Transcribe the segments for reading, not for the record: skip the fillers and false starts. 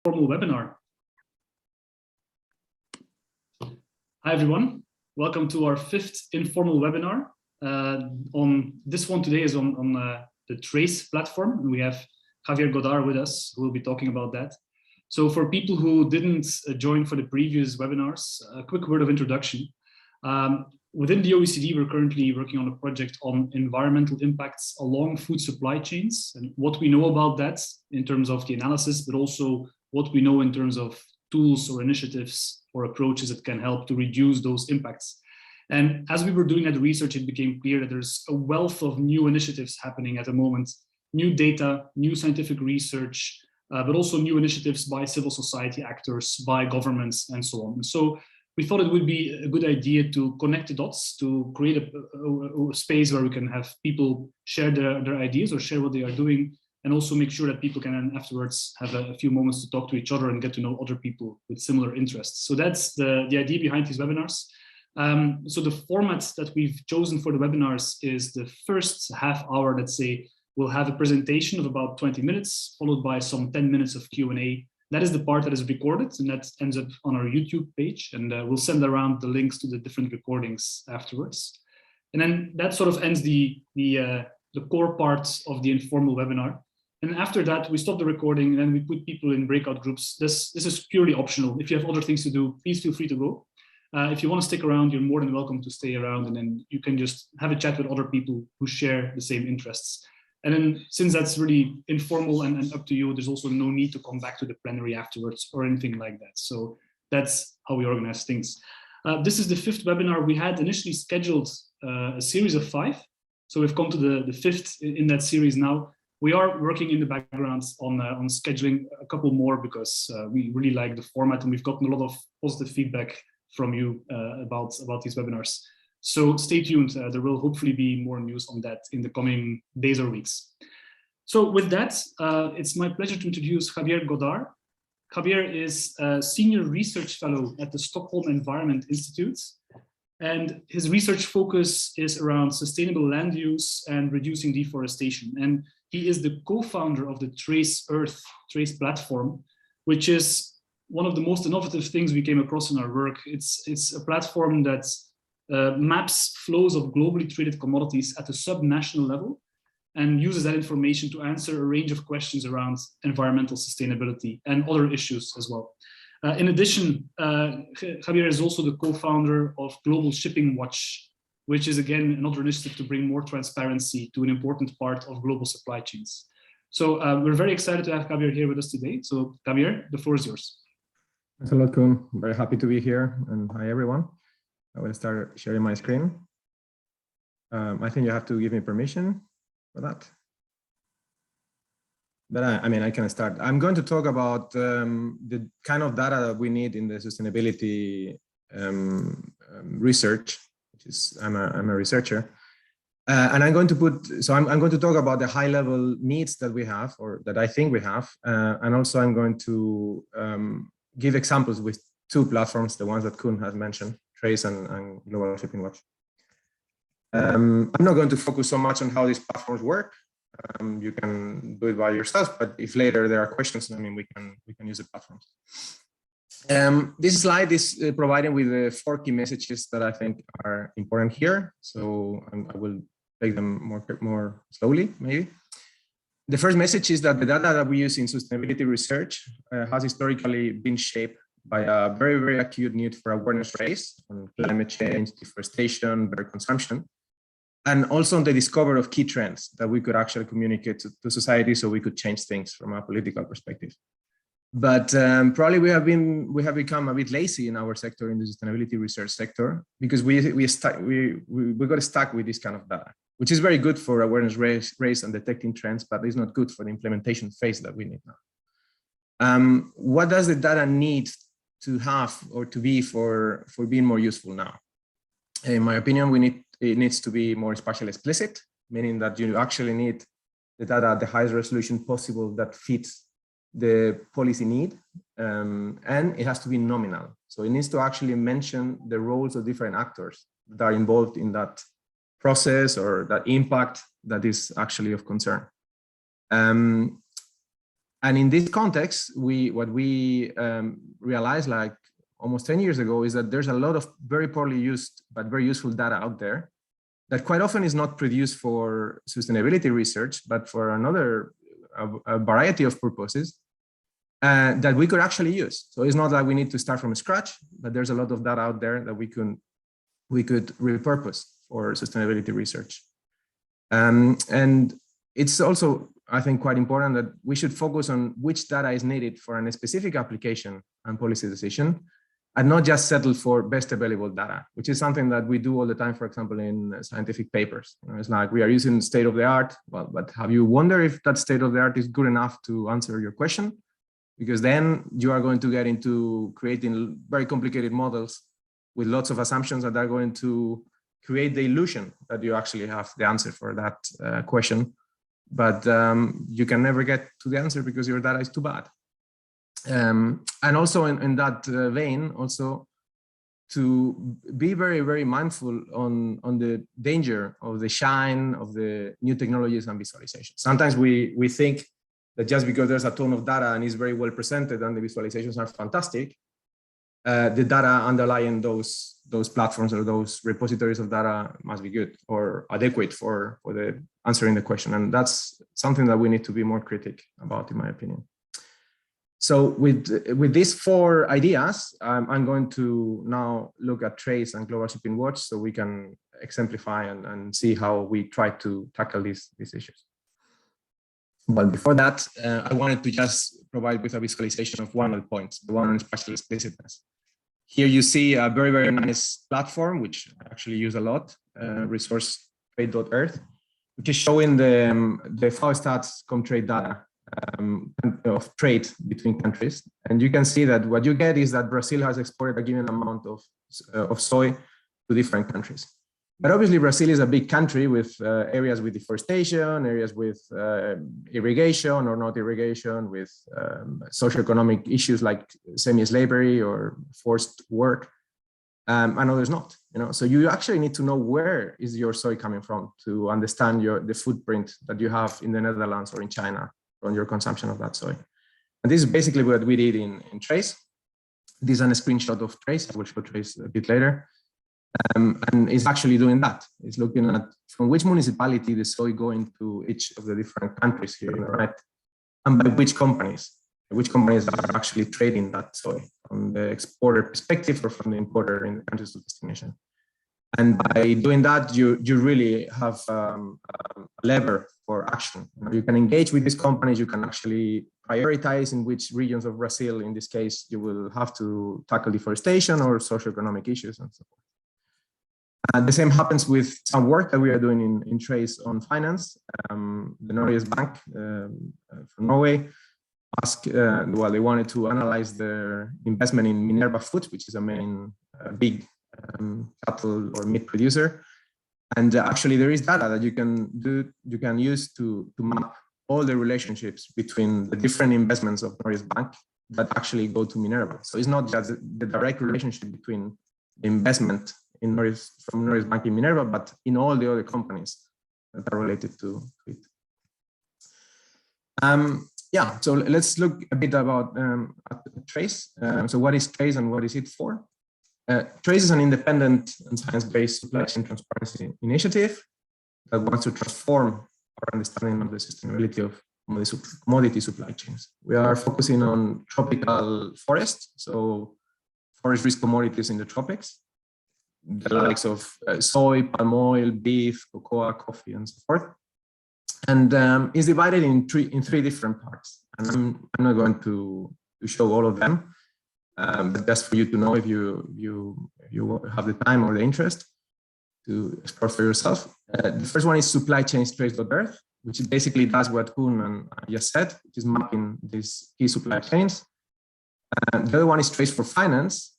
formal webinar. Hi everyone, welcome to our 5th informal webinar. On this one today is on the Trace platform, and we have Javier Godar with us, who will be talking about that. So for people who didn't join for the previous webinars, a quick word of introduction. Within the OECD, we're currently working on a project on environmental impacts along food supply chains and what we know about that in terms of the analysis, but also what we know in terms of tools or initiatives or approaches that can help to reduce those impacts. And as we were doing that research, it became clear that there's a wealth of new initiatives happening at the moment, new data, new scientific research, but also new initiatives by civil society actors, by governments, and so on. And so we thought it would be a good idea to connect the dots, to create a space where we can have people share their ideas or share what they are doing, and also make sure that people can then afterwards have a few moments to talk to each other and get to know other people with similar interests. So that's the idea behind these webinars. So the format that we've chosen for the webinars is the first half hour, let's say, we'll have a presentation of about 20 minutes, followed by some 10 minutes of Q&A. That is the part that is recorded, and that ends up on our YouTube page, and we'll send around the links to the different recordings afterwards. And then that sort of ends the core parts of the informal webinar. And after that, we stop the recording, and then we put people in breakout groups. This is purely optional. If you have other things to do, please feel free to go. If you want to stick around, you're more than welcome to stay around, and then you can just have a chat with other people who share the same interests. And then, since that's really informal and up to you, there's also no need to come back to the plenary afterwards or anything like that. So that's how we organize things. This is the 5th webinar. We had initially scheduled a series of 5. So we've come to the 5th in that series now. We are working in the background on scheduling a couple more because we really like the format, and we've gotten a lot of positive feedback from you about these webinars. So stay tuned, there will hopefully be more news on that in the coming days or weeks. So with that, it's my pleasure to introduce Javier Godar. Javier is a senior research fellow at the Stockholm Environment Institute, and his research focus is around sustainable land use and reducing deforestation. And he is the co-founder of the Trase.Earth Trace platform, which is one of the most innovative things we came across in our work. It's a platform that maps flows of globally traded commodities at a sub-national level and uses that information to answer a range of questions around environmental sustainability and other issues as well. In addition, Javier is also the co-founder of Global Shipping Watch, which is again another initiative to bring more transparency to an important part of global supply chains. So we're very excited to have Kabir here with us today. So Kabir, the floor is yours. Thanks a lot, Koen. Very happy to be here, and hi everyone. I will start sharing my screen. I think you have to give me permission for that. But I mean, I can start. I'm going to talk about the kind of data that we need in the sustainability research, which is, I'm a researcher. And I'm going to I'm going to talk about the high level needs that we have, or that I think we have. And also I'm going to give examples with 2 platforms, the ones that Koen has mentioned, Trace and Global Shipping Watch. I'm not going to focus so much on how these platforms work. You can do it by yourself, but if later there are questions, I mean, we can use the platforms. This slide is providing with the 4 key messages that I think are important here. So I will take them more slowly, maybe. The first message is that the data that we use in sustainability research has historically been shaped by a very, very acute need for awareness raised on climate change, deforestation, better consumption, and also on the discovery of key trends that we could actually communicate to society so we could change things from a political perspective. But probably we have become a bit lazy in our sector, in the sustainability research sector, because we got stuck with this kind of data, which is very good for awareness raised and detecting trends, but it's not good for the implementation phase that we need now. What does the data need to have or to be for being more useful now? In my opinion, it needs to be more spatially explicit, meaning that you actually need the data at the highest resolution possible that fits the policy need, and it has to be nominal. So it needs to actually mention the roles of different actors that are involved in that process or that impact that is actually of concern. And in this context, what we realized like almost 10 years ago is that there's a lot of very poorly used but very useful data out there that quite often is not produced for sustainability research, but for a variety of purposes that we could actually use. So it's not that we need to start from scratch, but there's a lot of data out there that we could repurpose for sustainability research. And it's also, I think, quite important that we should focus on which data is needed for a specific application and policy decision, and not just settle for best available data, which is something that we do all the time, for example, in scientific papers. You know, it's like we are using state of the art, well, but have you wondered if that state of the art is good enough to answer your question? Because then you are going to get into creating very complicated models with lots of assumptions that are going to create the illusion that you actually have the answer for that question. But you can never get to the answer because your data is too bad. And also in that vein, also to be very, very mindful on the danger of the shine of the new technologies and visualization. Sometimes we think that just because there's a ton of data and it's very well presented and the visualizations are fantastic, the data underlying those platforms or those repositories of data must be good or adequate for the answering the question. And that's something that we need to be more critic about, in my opinion. So with these 4 ideas, I'm going to now look at Trace and Global Shipping Watch so we can exemplify and see how we try to tackle these issues. But before that, I wanted to just provide with a visualization of one of the points, the one on spatial explicitness. Here you see a very, very nice platform, which I actually use a lot, Trase.Earth, which is showing the FAO-Stats Comtrade data of trade between countries. And you can see that what you get is that Brazil has exported a given amount of soy to different countries. But obviously Brazil is a big country with areas with deforestation, areas with irrigation or not irrigation, with socioeconomic issues like semi-slavery or forced work, and others not. You know, so you actually need to know where is your soy coming from to understand the footprint that you have in the Netherlands or in China on your consumption of that soy. And this is basically what we did in Trace. This is a screenshot of Trace. I will show Trace a bit later. And it's actually doing that. It's looking at from which municipality the soy going to each of the different countries here in the right, and by which companies are actually trading that soy from the exporter perspective or from the importer in the countries of destination. And by doing that, you really have a lever for action. You can engage with these companies. You can actually prioritize in which regions of Brazil, in this case, you will have to tackle deforestation or socioeconomic issues and so forth. The same happens with some work that we are doing in Trace on finance. The Norges Bank from Norway asked, well, they wanted to analyze their investment in Minerva Foods, which is a main big cattle or meat producer. And actually there is data that you can use to map all the relationships between the different investments of Norges Bank that actually go to Minerva. So it's not just the direct relationship between the investment from Norges Bank in Minerva, but in all the other companies that are related to it. Yeah, so let's look a bit about Trace. So what is Trace and what is it for? Trace is an independent and science-based supply chain transparency initiative that wants to transform our understanding of the sustainability of commodity supply chains. We are focusing on tropical forests, so forest-rich commodities in the tropics, the likes of soy, palm oil, beef, cocoa, coffee, and so forth. And is divided in three different parts. And I'm not going to show all of them, but just for you to know if you have the time or the interest to explore for yourself. The first one is supply chains Trase.Earth, which basically does what Koen and I just said, which is mapping these key supply chains. The other one is Trace for Finance,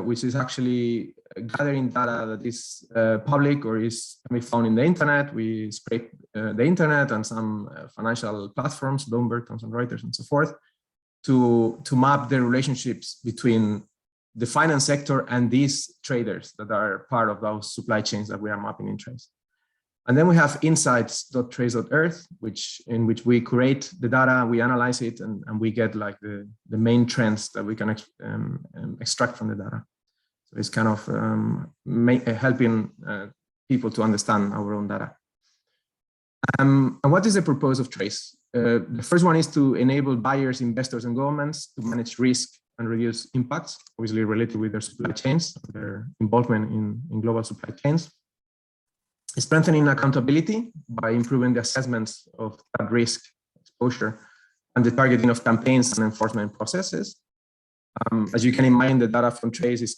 which is actually gathering data that is public or can be found in the internet. We scrape the internet and some financial platforms, Bloomberg, Thomson Reuters, and so forth, to map the relationships between the finance sector and these traders that are part of those supply chains that we are mapping in Trace. And then we have insights.Trase.Earth, in which we curate the data, we analyze it, and we get like the main trends that we can extract from the data. So it's kind of helping people to understand our own data. And what is the purpose of Trase? The first one is to enable buyers, investors, and governments to manage risk and reduce impacts, obviously related with their supply chains, their involvement in global supply chains. Strengthening accountability by improving the assessments of that risk exposure and the targeting of campaigns and enforcement processes. As you can imagine, the data from Trase is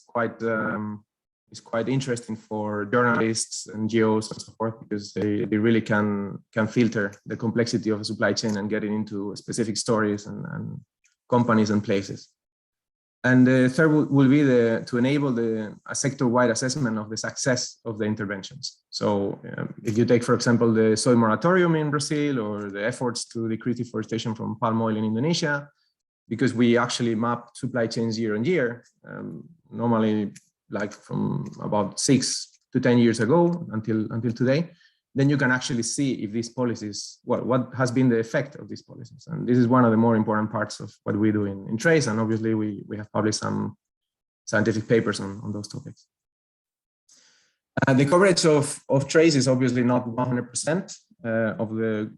quite interesting for journalists, NGOs, and so forth, because they really can filter the complexity of a supply chain and get it into specific stories and companies and places. And the third will be to enable a sector-wide assessment of the success of the interventions. So if you take, for example, the soy moratorium in Brazil or the efforts to decrease deforestation from palm oil in Indonesia, because we actually map supply chains year on year, normally like from about 6 to 10 years ago until today, then you can actually see if these policies, what has been the effect of these policies. And this is one of the more important parts of what we do in Trase. And obviously we have published some scientific papers on those topics. The coverage of Trase is obviously not 100% of the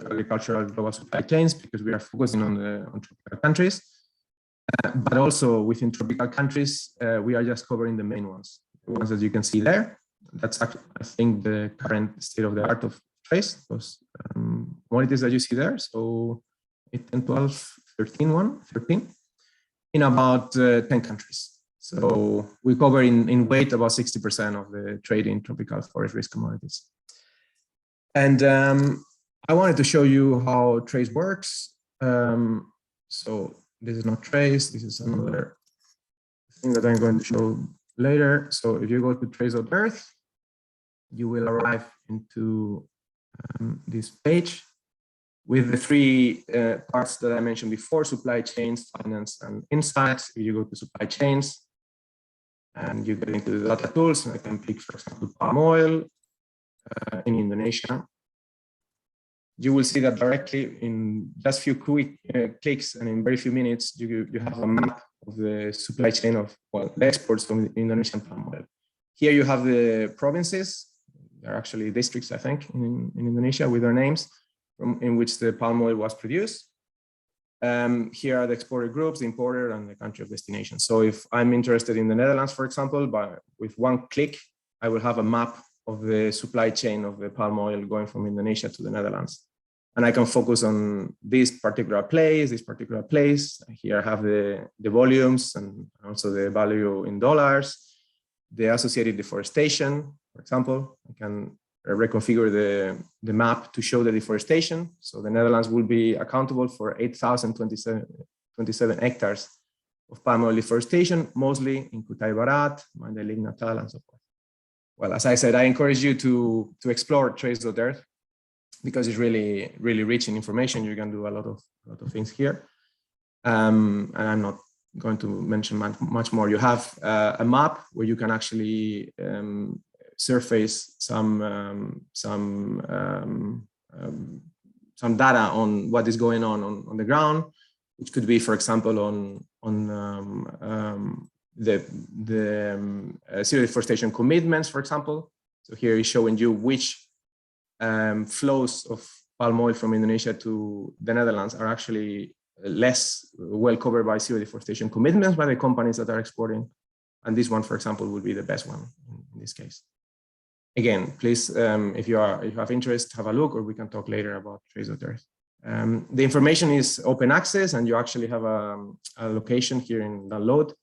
agricultural global supply chains, because we are focusing on tropical countries. But also within tropical countries, we are just covering the main ones, the ones that you can see there. That's actually, I think, the current state of the art of Trase, those commodities that you see there. So 8, 10, 12, 13, in about 10 countries. So we cover in weight about 60% of the trade in tropical forest risk commodities. And I wanted to show you how Trase works. So this is not Trase, this is another thing that I'm going to show later. So if you go to Trase.Earth, you will arrive into this page with the 3 parts that I mentioned before: supply chains, finance, and insights. If you go to supply chains and you get into the data tools, and I can pick, for example, palm oil in Indonesia, you will see that directly in just a few quick clicks and in very few minutes, you have a map of the supply chain of the exports from Indonesian palm oil. Here you have the provinces. They're actually districts, I think, in Indonesia with their names, in which the palm oil was produced. Here are the exporter groups, the importer, and the country of destination. So if I'm interested in the Netherlands, for example, with one click, I will have a map of the supply chain of the palm oil going from Indonesia to the Netherlands. And I can focus on this particular place. Here I have the volumes and also the value in dollars, the associated deforestation. For example, I can reconfigure the map to show the deforestation. So the Netherlands will be accountable for 8,027 hectares of palm oil deforestation, mostly in Kutai Barat, Mandailing, Natal, and so forth. Well, as I said, I encourage you to explore Trase.Earth, because it's really, really rich in information. You can do a lot of things here. And I'm not going to mention much more. You have a map where you can actually surface some data on what is going on the ground, which could be, for example, on the zero deforestation commitments, for example. So here is showing you which flows of palm oil from Indonesia to the Netherlands are actually less well covered by zero deforestation commitments by the companies that are exporting. And this one, for example, would be the best one in this case. Again, please, if you have interest, have a look, or we can talk later about Trase.Earth. The information is open access, and you actually have a location here in download,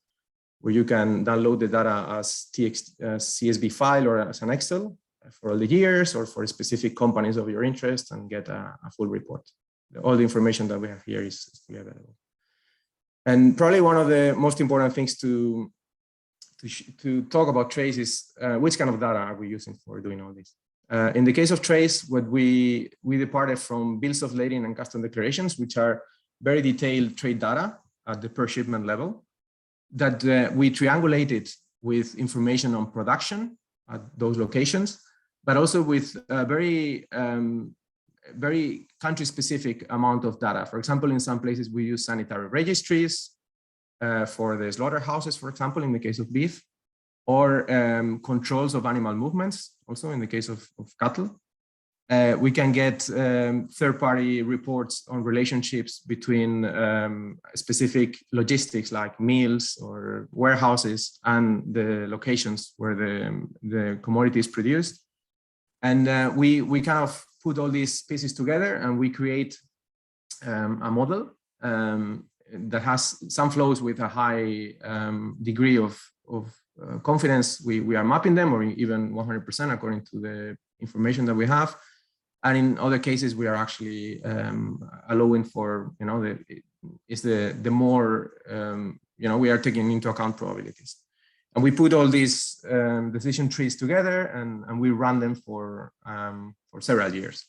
where you can download the data as CSV file or as an Excel for all the years or for specific companies of your interest, and get a full report. All the information that we have here is fully available. And probably one of the most important things to talk about Trase is which kind of data are we using for doing all this. In the case of Trase, what we departed from bills of lading and custom declarations, which are very detailed trade data at the per shipment level, that we triangulated with information on production at those locations, but also with a very country-specific amount of data. For example, in some places we use sanitary registries for the slaughterhouses, for example, in the case of beef, or controls of animal movements, also in the case of cattle. We can get third-party reports on relationships between specific logistics like mills or warehouses and the locations where the commodity is produced. And we kind of put all these pieces together and we create a model that has some flows with a high degree of confidence. We are mapping them, or even 100% according to the information that we have. And in other cases, we are actually allowing for, the more, we are taking into account probabilities. And we put all these decision trees together and we run them for several years,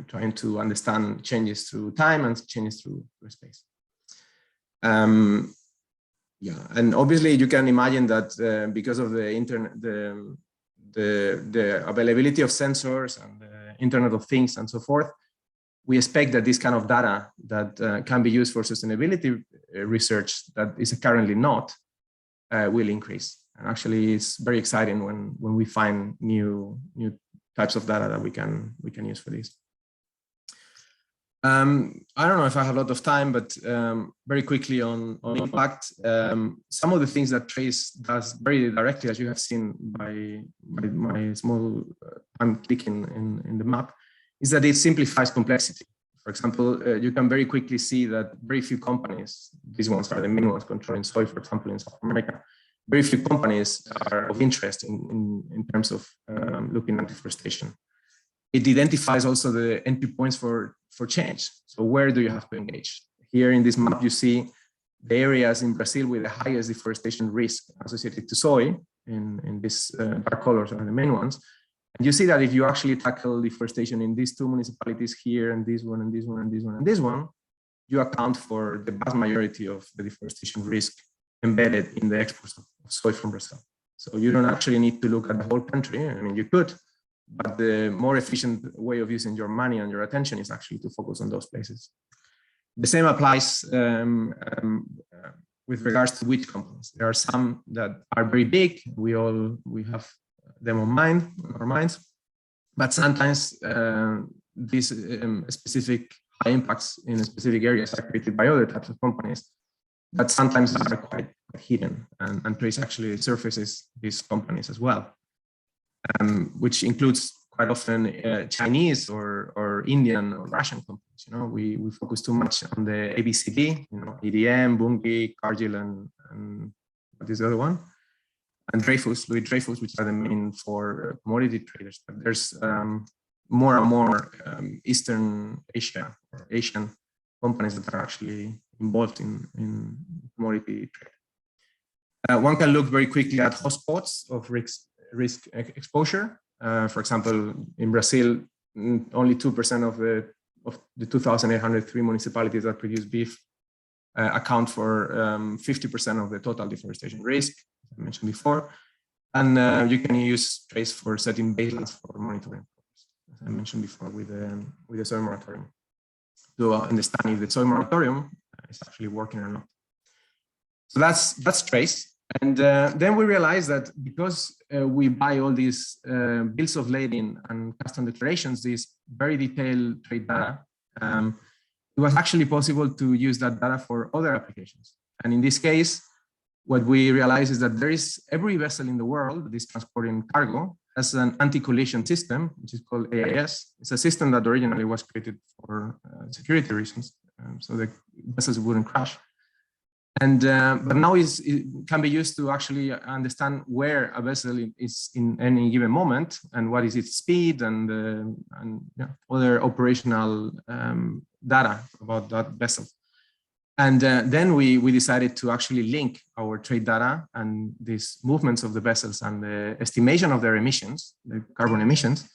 trying to understand changes through time and changes through space. Yeah, and obviously you can imagine that because of the internet, the availability of sensors and the Internet of Things and so forth, we expect that this kind of data that can be used for sustainability research that is currently not will increase. And actually, it's very exciting when we find new types of data that we can use for this. I don't know if I have a lot of time, but very quickly on impact. Some of the things that Trace does very directly, as you have seen by my small I'm clicking in the map, is that it simplifies complexity. For example, you can very quickly see that very few companies, these ones are the main ones controlling soy, for example, in South America, very few companies are of interest in terms of looking at deforestation. It identifies also the entry points for change. So where do you have to engage? Here in this map, you see the areas in Brazil with the highest deforestation risk associated to soy. In these dark colors are the main ones. And you see that if you actually tackle deforestation in these two municipalities here, and this one, and this one, and this one, and this one, you account for the vast majority of the deforestation risk embedded in the exports of soy from Brazil. So you don't actually need to look at the whole country. I mean, you could, but the more efficient way of using your money and your attention is actually to focus on those places. The same applies with regards to wheat companies. There are some that are very big. We have them on our minds, but sometimes these specific high impacts in specific areas are created by other types of companies that sometimes are quite hidden, and Trace actually surfaces these companies as well. Which includes quite often Chinese or Indian or Russian companies. We focus too much on the ABCD, EDM, Bunge, Cargill, and what is the other one? And Louis Dreyfus, which are the main four commodity traders. But there's more and more Eastern Asia or Asian companies that are actually involved in commodity trade. One can look very quickly at hotspots of risk exposure. For example, in Brazil, only 2% of the 2,803 municipalities that produce beef account for 50% of the total deforestation risk, as I mentioned before. And you can use Trace for setting baselines for monitoring, as I mentioned before with the soy moratorium, to understand if the soy moratorium is actually working or not. So that's Trace. And then we realized that because we buy all these bills of lading and custom declarations, these very detailed trade data, it was actually possible to use that data for other applications. And in this case, what we realized is that every vessel in the world that is transporting cargo has an anti-collision system, which is called AIS. It's a system that originally was created for security reasons, so the vessels wouldn't crash. And but now it can be used to actually understand where a vessel is in any given moment and what is its speed and other operational data about that vessel. And then we decided to actually link our trade data and these movements of the vessels and the estimation of their emissions, the carbon emissions,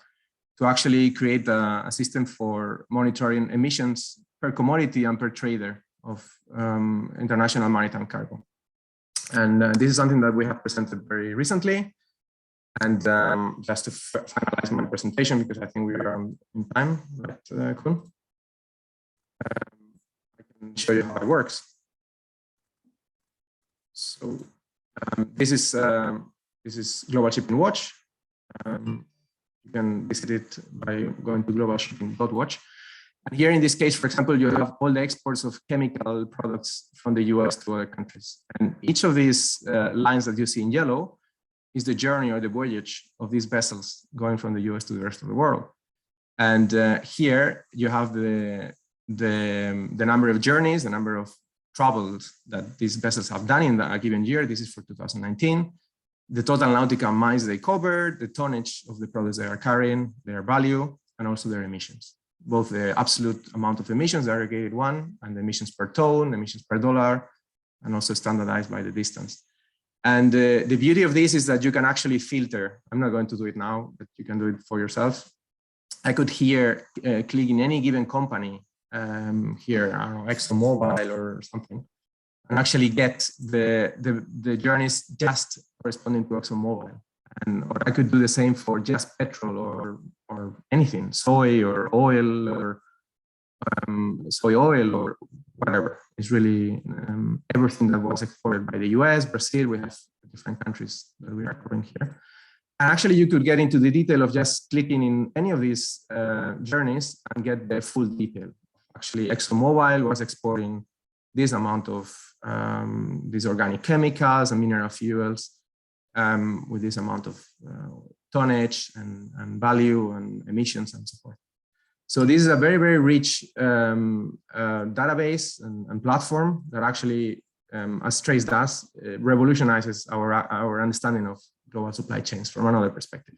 to actually create a system for monitoring emissions per commodity and per trader of international maritime cargo. And this is something that we have presented very recently. And just to finalize my presentation, because I think we are in time, right, Kun? I can show you how it works. So this is Global Shipping Watch. You can visit it by going to globalshipping.watch. And here in this case, for example, you have all the exports of chemical products from the US to other countries. And each of these lines that you see in yellow is the journey or the voyage of these vessels going from the US to the rest of the world. And here you have the number of journeys, the number of travels that these vessels have done in a given year. This is for 2019. The total nautical miles they covered, the tonnage of the products they are carrying, their value, and also their emissions. Both the absolute amount of emissions, the aggregated one, and the emissions per ton, emissions per dollar, and also standardized by the distance. And the beauty of this is that you can actually filter. I'm not going to do it now, but you can do it for yourself. I could here click in any given company here, I don't know, ExxonMobil or something, and actually get the journeys just corresponding to ExxonMobil. And or I could do the same for just petrol or anything, soy or oil or soy oil or whatever. It's really everything that was exported by the US, Brazil. We have different countries that we are covering here. And actually, you could get into the detail of just clicking in any of these journeys and get the full detail. Actually, ExxonMobil was exporting this amount of these organic chemicals and mineral fuels with this amount of tonnage and value and emissions and so forth. So this is a very, very rich database and platform that actually, as Trace does, revolutionizes our understanding of global supply chains from another perspective.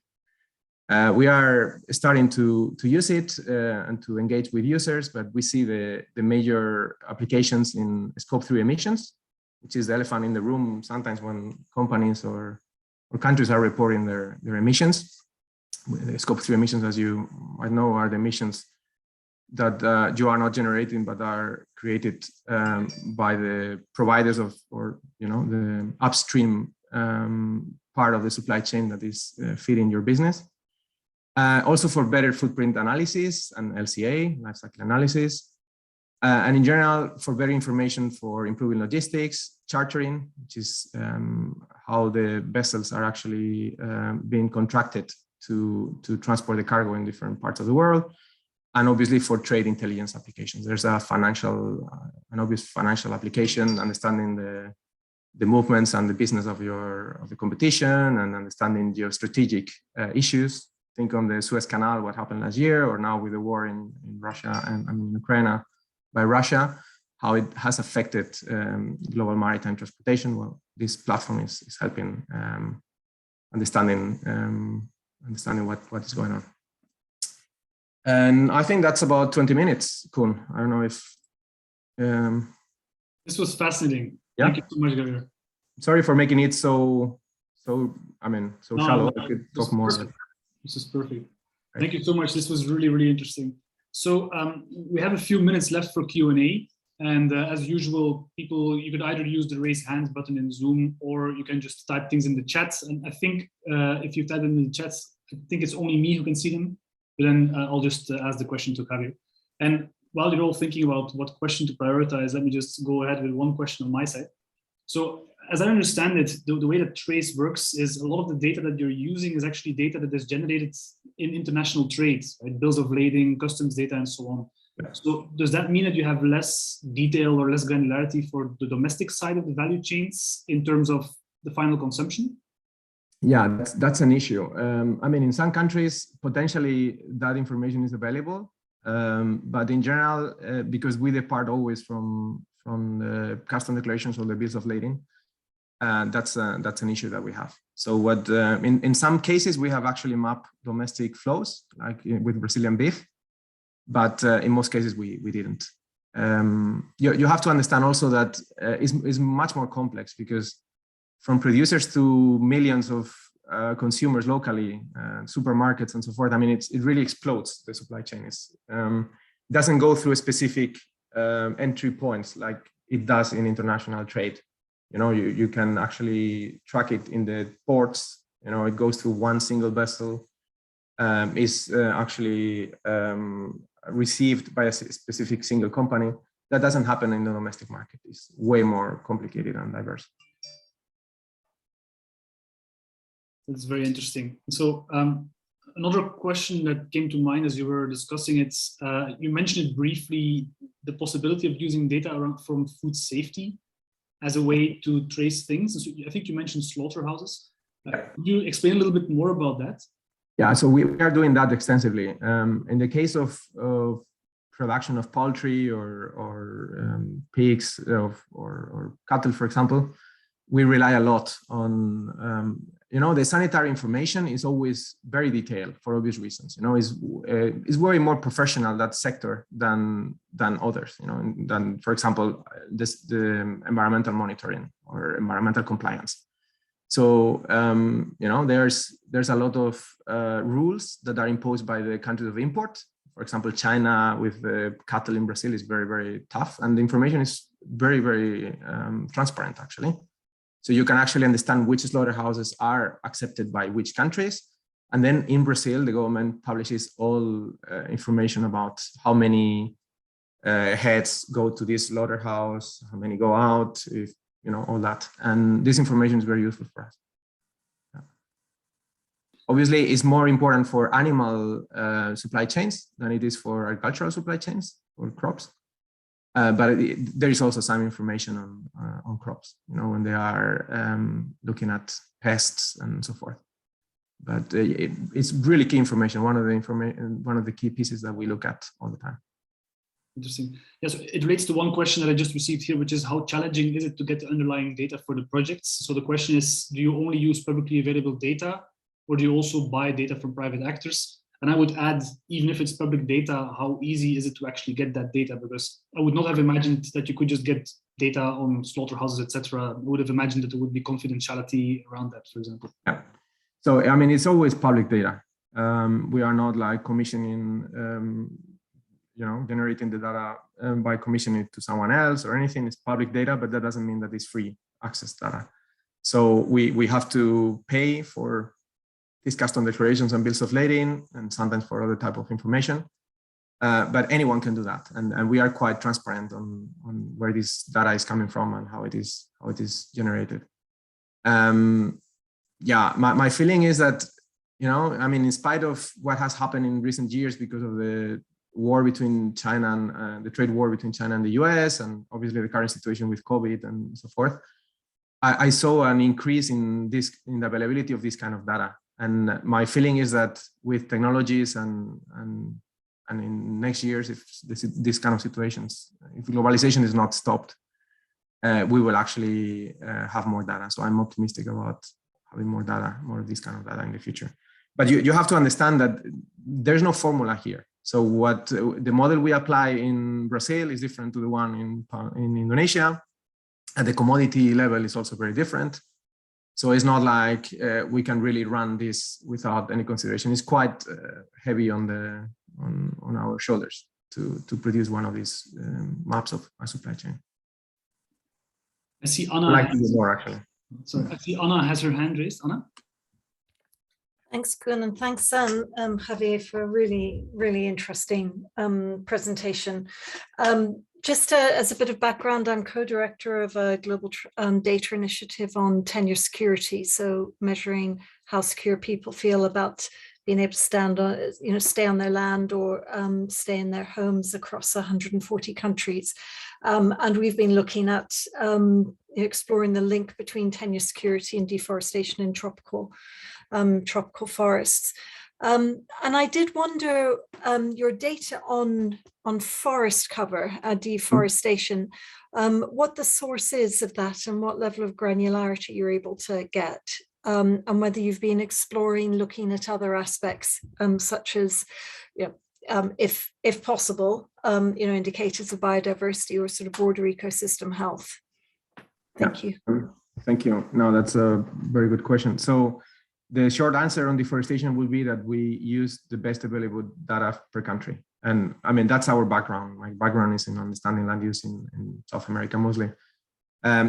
We are starting to use it and to engage with users, but we see the major applications in Scope 3 emissions, which is the elephant in the room sometimes when companies or countries are reporting their emissions. The Scope 3 emissions, as you might know, are the emissions that you are not generating but are created by the providers of, or the upstream part of the supply chain that is feeding your business. Also for better footprint analysis and LCA, life cycle analysis. And in general, for better information for improving logistics, chartering, which is how the vessels are actually being contracted to transport the cargo in different parts of the world. And obviously for trade intelligence applications. There's an obvious financial application, understanding the movements and the business of the competition and understanding geostrategic issues. Think on the Suez Canal, what happened last year, or now with the war in Russia and in Ukraine by Russia, how it has affected global maritime transportation. Well, this platform is helping understanding what is going on. And I think that's about 20 minutes, Kun. I don't know if... This was fascinating. Yeah? Thank you so much, Javier. Sorry for making it so shallow. I could talk more. This is perfect. Thank you so much. This was really, really interesting. So we have a few minutes left for Q&A. And as usual, people, you could either use the raise hand button in Zoom, or you can just type things in the chats. And I think if you type them in the chats, I think it's only me who can see them. But then I'll just ask the question to Kabir. And while you're all thinking about what question to prioritize, let me just go ahead with one question on my side. So as I understand it, the way that Trace works is a lot of the data that you're using is actually data that is generated in international trades, right? Bills of lading, customs data, and so on. Yeah. So does that mean that you have less detail or less granularity for the domestic side of the value chains in terms of the final consumption? Yeah, that's an issue. I mean, in some countries, potentially that information is available. But in general, because we depart always from the custom declarations or the bills of lading, that's an issue that we have. So what in some cases we have actually mapped domestic flows, like with Brazilian beef, but in most cases we didn't. You have to understand also that it's much more complex, because from producers to millions of consumers locally, supermarkets and so forth, I mean, it really explodes. The supply chain doesn't go through a specific entry points like it does in international trade. You can actually track it in the ports it goes through one single vessel, is actually received by a specific single company. That doesn't happen in the domestic market. It's way more complicated and diverse. That's very interesting. So another question that came to mind as you were discussing it, you mentioned it briefly, the possibility of using data from food safety as a way to trace things. So I think you mentioned slaughterhouses. Could you explain a little bit more about that? Yeah, so we are doing that extensively. In the case of production of poultry or pigs or cattle, for example, we rely a lot on, the sanitary information is always very detailed for obvious reasons. It's way more professional, that sector, than others. Than, for example, the environmental monitoring or environmental compliance. So there's a lot of rules that are imposed by the countries of import. For example, China with the cattle in Brazil is very, very tough, and the information is very, very transparent, actually. So you can actually understand which slaughterhouses are accepted by which countries. And then in Brazil, the government publishes all information about how many heads go to this slaughterhouse, how many go out, all that. And this information is very useful for us. Yeah. Obviously, it's more important for animal supply chains than it is for agricultural supply chains or crops. But there is also some information on crops, when they are looking at pests and so forth. But it's really key information. One of the key pieces that we look at all the time. Interesting. Yes, it relates to one question that I just received here, which is how challenging is it to get the underlying data for the projects? So the question is, do you only use publicly available data, or do you also buy data from private actors? And I would add, even if it's public data, how easy is it to actually get that data? Because I would not have imagined that you could just get data on slaughterhouses, etc. I would have imagined that there would be confidentiality around that, for example. Yeah. So, it's always public data. We are not like commissioning, generating the data by commissioning it to someone else or anything. It's public data, but that doesn't mean that it's free access data. So we have to pay for these custom declarations and bills of lading, and sometimes for other type of information. But anyone can do that. And we are quite transparent on where this data is coming from and how it is generated. My feeling is that, in spite of what has happened in recent years because of the war between China and the trade war between China and the US, and obviously the current situation with COVID and so forth, I saw an increase in the availability of this kind of data. And my feeling is that with technologies and in next years, if this kind of situations, if globalization is not stopped, we will actually have more data. So I'm optimistic about having more data, more of this kind of data in the future. But you have to understand that there's no formula here. So what the model we apply in Brazil is different to the one in Indonesia. And the commodity level is also very different. So it's not like we can really run this without any consideration. It's quite heavy on our shoulders to produce one of these maps of a supply chain. I see Anna. I'd like to do more, actually. So I see Anna has her hand raised. Anna? Thanks, Koen, and thanks, Javier, for a really, really interesting presentation. Just as a bit of background, I'm co-director of a global data initiative on tenure security, so measuring how secure people feel about being able to stay on their land or stay in their homes across 140 countries. And we've been looking at exploring the link between tenure security and deforestation in tropical forests. And I did wonder, your data on forest cover, deforestation, what the source is of that and what level of granularity you're able to get, and whether you've been exploring looking at other aspects, such as, if possible, indicators of biodiversity or sort of broader ecosystem health. Thank you. Thank you. No, that's a very good question. So the short answer on deforestation would be that we use the best available data per country. And that's our background. My background is in understanding land use in South America mostly.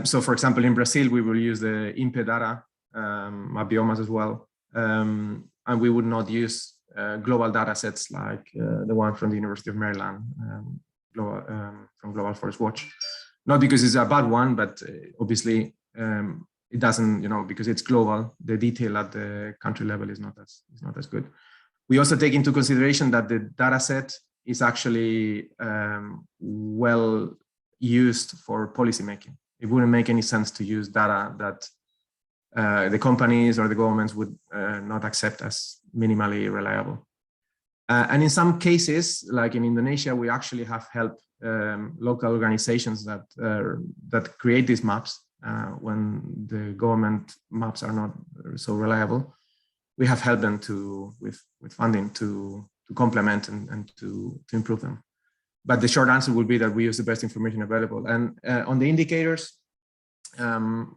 So for example, in Brazil, we will use the INPE data biomass as well. And we would not use global data sets like the one from the University of Maryland, from Global Forest Watch. Not because it's a bad one, but obviously it doesn't, because it's global, the detail at the country level is not as good. We also take into consideration that the data set is actually well used for policymaking. It wouldn't make any sense to use data that the companies or the governments would not accept as minimally reliable. And in some cases, like in Indonesia, we actually have helped local organizations that create these maps when the government maps are not so reliable. We have helped them with funding to complement and to improve them. But the short answer would be that we use the best information available. And on the indicators,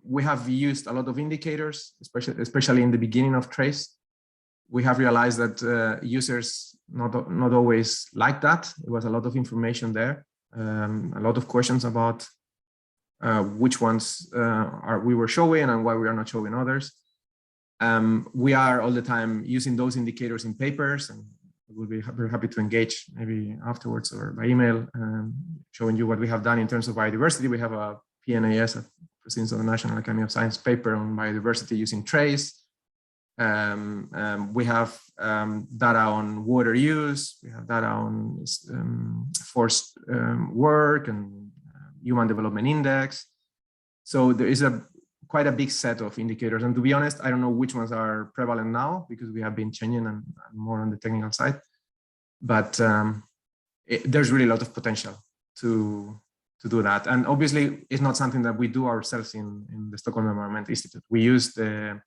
we have used a lot of indicators, especially in the beginning of Trace. We have realized that users not always like that. There was a lot of information there, a lot of questions about which ones we were showing and why we are not showing others. We are all the time using those indicators in papers, and we'll be very happy to engage maybe afterwards or by email, showing you what we have done in terms of biodiversity. We have a PNAS, a Proceedings of the National Academy of Science paper on biodiversity using Trace. We have data on water use. We have data on forced work and Human Development Index. So there is quite a big set of indicators. And to be honest, I don't know which ones are prevalent now because we have been changing and more on the technical side. But there's really a lot of potential to do that. And obviously, it's not something that we do ourselves in the Stockholm Environment Institute. We use the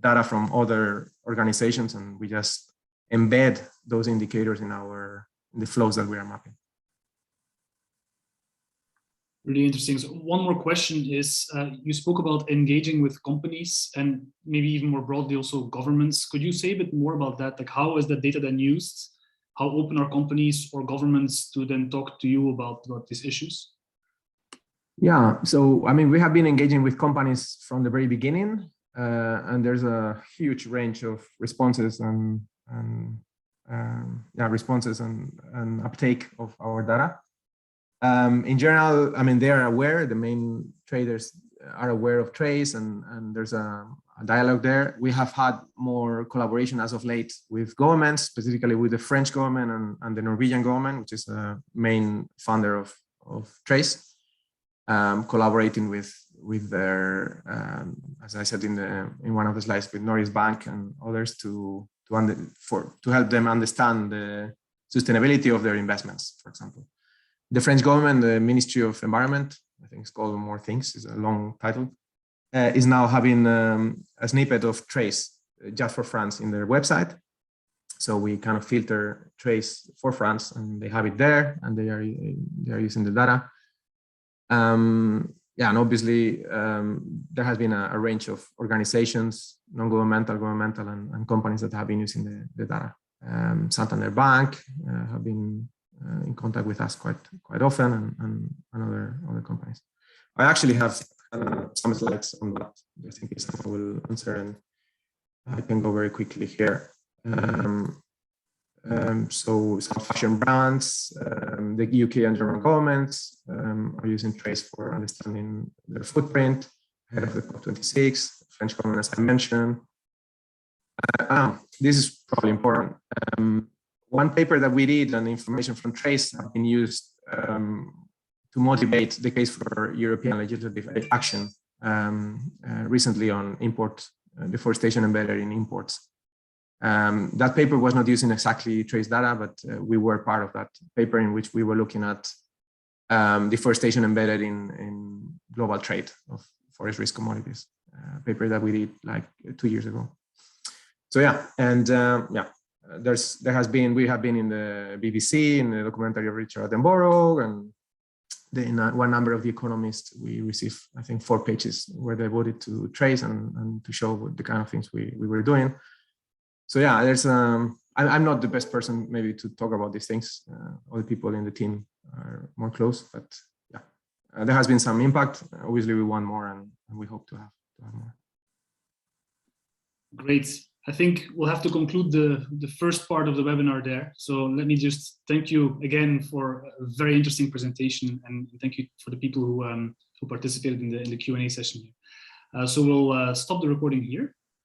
data from other organizations and we just embed those indicators in the flows that we are mapping. Really interesting. So one more question is, you spoke about engaging with companies and maybe even more broadly also governments. Could you say a bit more about that? Like, how is that data then used? How open are companies or governments to then talk to you about these issues? Yeah, so I mean, we have been engaging with companies from the very beginning, and there's a huge range of responses and uptake of our data. In general, I mean, they are aware, the main traders are aware of Trace, and there's a dialogue there. We have had more collaboration as of late with governments, specifically with the French government and the Norwegian government, which is a main funder of Trace, collaborating with their, as I said in one of the slides, with Norges Bank and others to help them understand the sustainability of their investments, for example. The French government, the Ministry of Environment, I think it's called More Things, is a long title, is now having a snippet of Trace just for France in their website. So we kind of filter Trace for France and they have it there and they are using the data. Yeah, and obviously there has been a range of organizations, non-governmental, governmental, and companies that have been using the data. Santander Bank have been in contact with us quite often, and other companies. I actually have some slides on that. I think someone will answer, and I can go very quickly here. So some fashion brands, the UK and German governments are using Trace for understanding their footprint ahead of the COP26. French government, as I mentioned. This is probably important. One paper that we did and information from Trace have been used to motivate the case for European legislative action recently on deforestation embedded in imports. That paper was not using exactly Trace data, but we were part of that paper in which we were looking at deforestation embedded in global trade of forest risk commodities, paper that we did like 2 years ago. So yeah, and yeah. We have been in the BBC, in the documentary of Richard Attenborough, and in one number of The Economist, we received, I think, 4 pages where they devoted to Trace and to show the kind of things we were doing. So yeah, I'm not the best person maybe to talk about these things. Other people in the team are more close, but yeah, there has been some impact. Obviously, we want more, and we hope to have more. Great. I think we'll have to conclude the first part of the webinar there. So let me just thank you again for a very interesting presentation, and thank you for the people who participated in the Q&A session here. So we'll stop the recording here.